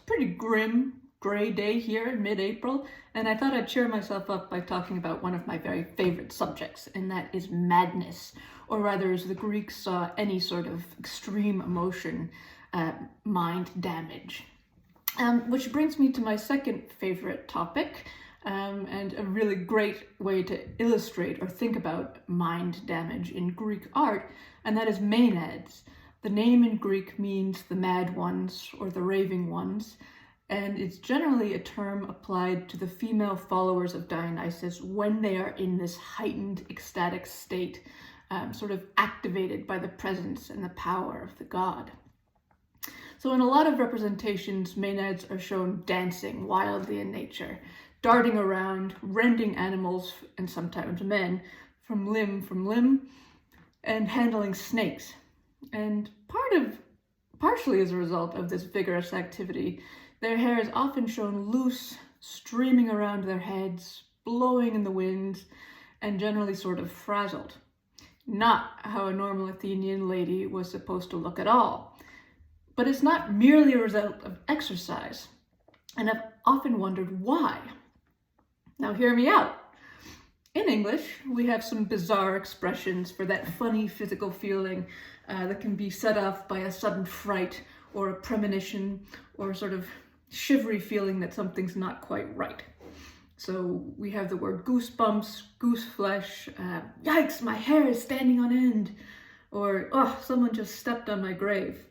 pretty grim, gray day here in mid-April, and I thought I'd cheer myself up by talking about one of my very favorite subjects, and that is madness, or rather, as the Greeks saw any sort of extreme emotion, mind damage. Which brings me to my second favorite topic, and a really great way to illustrate or think about mind damage in Greek art, and that is maenads. The name in Greek means the mad ones or the raving ones, and it's generally a term applied to the female followers of Dionysus when they are in this heightened ecstatic state, sort of activated by the presence and the power of the god. So in a lot of representations, maenads are shown dancing wildly in nature, darting around, rending animals, and sometimes men, from limb, and handling snakes. And partially as a result of this vigorous activity, their hair is often shown loose, streaming around their heads, blowing in the wind, and generally sort of frazzled. Not how a normal Athenian lady was supposed to look at all. But it's not merely a result of exercise, and I've often wondered why. Now hear me out. In English, we have some bizarre expressions for that funny physical feeling that can be set off by a sudden fright or a premonition or a sort of shivery feeling that something's not quite right. So we have the word goosebumps, gooseflesh, yikes, my hair is standing on end, or oh, someone just stepped on my grave.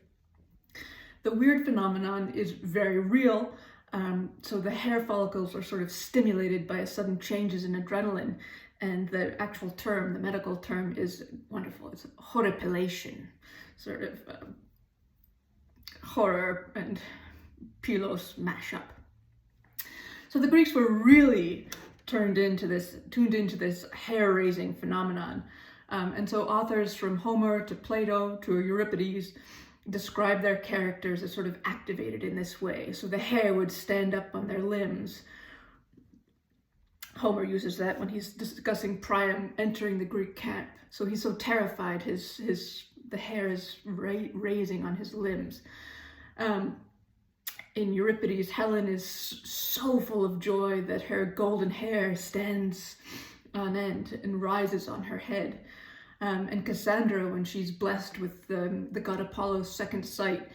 The weird phenomenon is very real, so the hair follicles are sort of stimulated by sudden changes in adrenaline, and the actual term, the medical term, is wonderful. It's horripilation, sort of horror and pilos mashup. So the Greeks were really tuned into this hair-raising phenomenon, and so authors from Homer to Plato to Euripides describe their characters as sort of activated in this way. So the hair would stand up on their limbs. Homer uses that when he's discussing Priam entering the Greek camp. So he's so terrified, the hair is raising on his limbs. In Euripides, Helen is so full of joy that her golden hair stands on end and rises on her head. And Cassandra, when she's blessed with the god Apollo's second sight,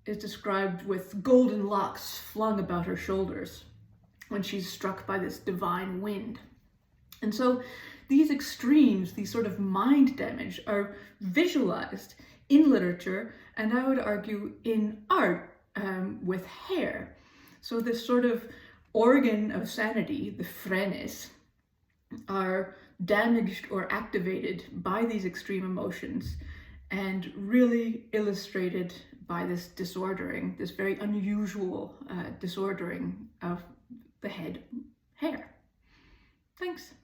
is described with golden locks flung about her shoulders when she's struck by this divine wind. And so these extremes, these sort of mind damage, are visualized in literature, and I would argue in art, with hair. So this sort of organ of sanity, the phrenes, are damaged or activated by these extreme emotions and really illustrated by this disordering, this very unusual disordering of the head hair. Thanks.